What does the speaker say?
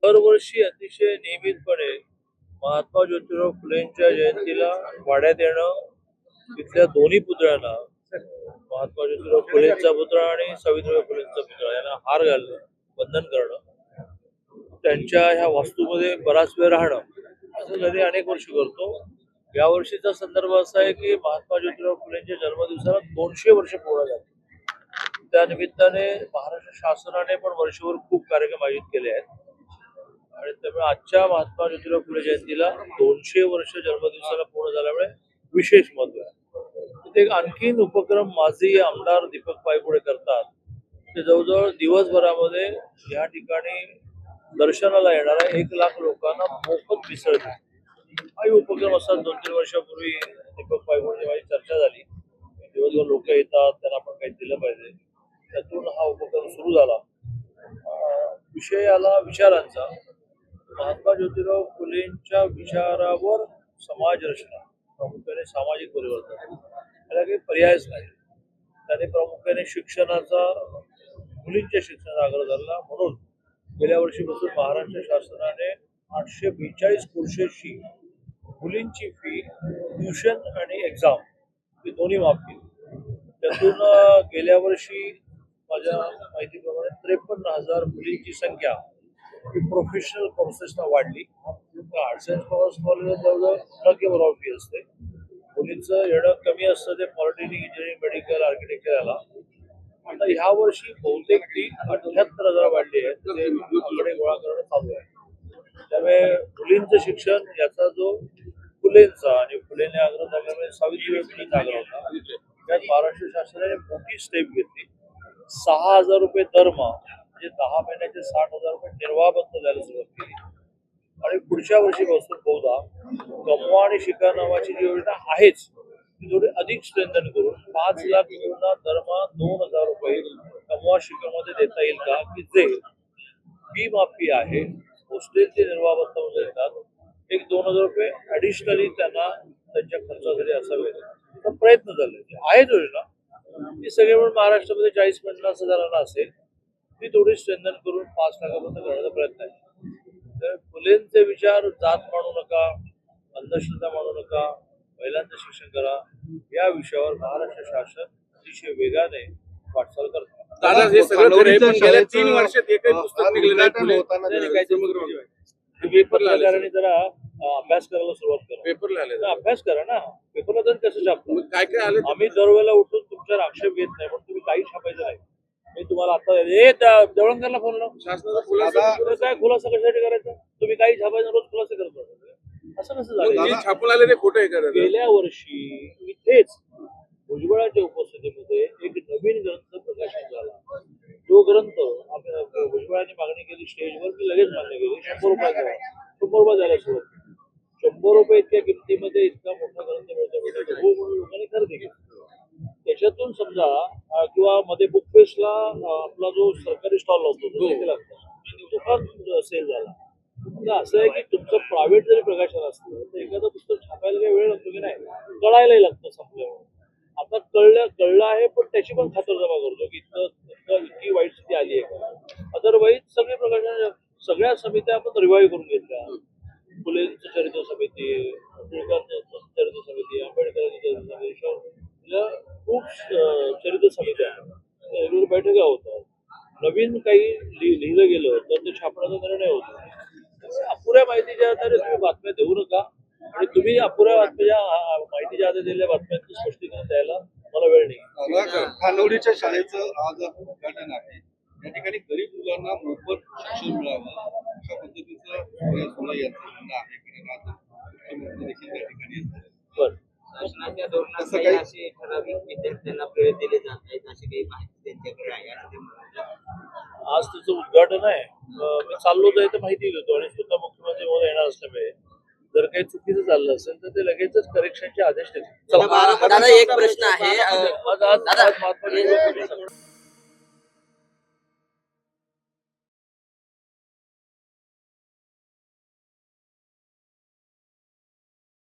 दरवर्षी अतिशय नियमितपणे महात्मा ज्योतिराव फुलेंच्या जयंतीला वाड्यात येणं, तिथल्या दोन्ही पुतळ्यांना महात्मा ज्योतिराव फुलेंचा पुतळा आणि सावित्रीबाई फुलेंचा पुतळा यांना हार घालणं, वंदन करणं, त्यांच्या ह्या वास्तूमध्ये बराच वेळ राहणं असं नदी अनेक वर्षी करतो. यावर्षीचा संदर्भ असा आहे की महात्मा ज्योतिराव फुलेंच्या जन्मदिवसाला 200 वर्ष पूर्ण झाली. त्या निमित्ताने महाराष्ट्र शासनाने पण वर्षभर खूप कार्यक्रम आयोजित केले आहेत आणि त्यामुळे आजच्या महात्मा ज्योतिराव फुले जयंतीला 200 वर्ष जन्मदिवसाला पूर्ण झाल्यामुळे विशेष महत्व आहे. तिथे एक आणखीन उपक्रम माजी आमदार दीपक पायपुडे करतात. ते जवळजवळ दिवसभरामध्ये या ठिकाणी दर्शनाला येणाऱ्या 1 लाख लोकांना मोफत मिसळ देतात. काही उपक्रम असतात. 2-3 वर्षापूर्वी दीपक पायपुडे माझी चर्चा झाली, दिवसभर लोक येतात, त्यांना आपण काही दिलं पाहिजे. त्यातून हा उपक्रम सुरू झाला. विषय आला विचारांचा. महात्मा ज्योतिराव फुलेंच्या विचारावर समाज रचना, प्रामुख्याने सामाजिक परिवर्तन, याला काही पर्यायच नाही. त्याने प्रामुख्याने शिक्षणाचा, मुलींच्या शिक्षणाचा आग्रह धरला. म्हणून गेल्या वर्षीपासून महाराष्ट्र शासनाने 842 कोर्सेसची मुलींची फी, ट्युशन आणि एक्झाम ही दोन्ही माफ केली. त्यातून गेल्या वर्षी माझ्या माहितीप्रमाणे 53,000 मुलींची संख्या ही प्रोफेशनल कोर्सेसला वाढली. आर्ट्स अँड कॉमर्स कॉलेजला जवळजवळ बरोबर फी असते. मुलींचं येणं कमी असतं ते पॉलिटेक्निक, इंजिनिअरिंग, मेडिकल, आर्किटेक्चर याला. आता ह्या वर्षी बहुतेक फी 78,000 वाढली आहे. ते आकडे गोळा करणं चालू आहे. त्यामुळे मुलींचं शिक्षण याचा जो फुलेंचा आणि फुलेने आग्रह धरल्यामुळे सावित्रीबाई फुलेंचा आग्रह होता, त्यात महाराष्ट्र शासनाने मोठी स्टेप घेतली. 6,000 रुपये दरमहा म्हणजे 10 महिन्याचे 60,000 रुपये निर्वाह बंद द्यायला सुरुवात केली. आणि पुढच्या वर्षीपासून बहुधा कमवा आणि शिका नावाची जी योजना आहेच ती थोडी अधिक स्ट्रेंथन करून 5 लाख मुलांना दरमहा 2,000 रुपये कमवा शिकामध्ये देता येईल का, की जे फी माफी आहे, हॉस्टेलचे निर्वाह भत्ता मध्ये देतात, एक 2,000 रुपये ऍडिशनली त्यांना त्यांच्या खर्चासाठी असावे. प्रयत्न झाले आहेत योजना. ती सगळे मिळून महाराष्ट्रामध्ये 40-50 हजारांना असेल. ती थोडी स्ट्रेंथन करून 5 लाखापर्यंत करण्याचा प्रयत्न आहे. तर फुलेंचे विचार जात मानू नका, अंधश्रद्धा मानू नका, महिलांचं शिक्षण करा, या विषयावर महाराष्ट्र शासन अतिशय वेगाने वाटचाल करतात. दादा, हे सगळं खरं आहे, पण गेल्या 3 वर्षात एकही पुस्तक निघलं नाही. पेपरला जरा अभ्यास करायला सुरुवात करा. पेपरला आले अभ्यास करा ना. पेपरला तर कसं छापतो? काय काय आले? आम्ही दरवेळेला उठून तुमच्यावर आक्षेप घेत नाही, पण तुम्ही काही छापायचं नाही. मी तुम्हाला आता देवळणकरला फोन लावून शासनाचा खुलासा काय खुलासा कशासाठी करायचा? तुम्ही काही छापायचं, रोज खुलासा करतो. असं कसं झालं? छापून आले ते खोटं आहे करायचं. गेल्या वर्षी इथेच भुजबळाच्या उपस्थितीमध्ये एक नवीन ग्रंथ प्रकाशित झाला. तो ग्रंथ भुजबळांनी मागणी केली स्टेजवर, मी लगेच मागणी केली. 100 रुपये द्यायला सुरुवात केली. 100 रुपये इतक्या किमतीमध्ये इतका मोठा ग्रंथ मिळतो म्हणून लोकांनी खरेदी केली. त्याच्यातून समजा किंवा मध्ये बुक फेस्टला आपला जो सरकारी स्टॉल लावतो तो फार सेल झाला. असं आहे की तुमचं प्रायव्हेट जरी प्रकाशन असलं तर एखादं पुस्तक छापायला काही वेळ लागतो की नाही, कळायलाही लागतं संपल्यावर. आता कळलं आहे, पण त्याची पण खातरजमा करतो की इतकी वाईट स्थिती आली आहे का. अदरवाईज सगळे प्रकाशन, सगळ्या समित्या आपण रिवाईव्ह करून घेतल्या. फुलेंचं चरित्र समिती, टिळकांचं चरित्र समिती, आंबेडकरांची चरित्र समिती, खूप चरित्र समित्या रेग्युलर बैठका होतात. नवीन काही लिहिलं गेलं तर ते छापण्याचा निर्णय होतो. अपुऱ्या माहितीच्या आधारे तुम्ही बातम्या देऊ नका. आणि तुम्ही अपुऱ्या माहितीच्या आधारे दिलेल्या बातम्यांचं स्पष्टीकरण द्यायला मला वेळ नाही. खानवडीच्या शाळेचं आज उद्घाटन आहे. या ठिकाणी गरीब मुलांना मोफत शिक्षण मिळावं अशा पद्धतीचं सोहळा यांचं म्हणणं आहे. देखील त्या ठिकाणी शासनाच्या धोरणात काही असे ठराविक विद्यार्थ्यांना प्रेरित दिले जात आहेत अशी काही माहिती त्यांच्याकडे आहे. आज त्याचं उद्घाटन आहे. मी चाललो तर इथे माहिती घेतो आणि स्वतः मुख्यमंत्री महोदय येणार असल्यामुळे जर काही चुकीचं चाललं असेल तर ते लगेचच करेक्शनचे आदेश देतील. दादा, एक प्रश्न आहे. महात्मा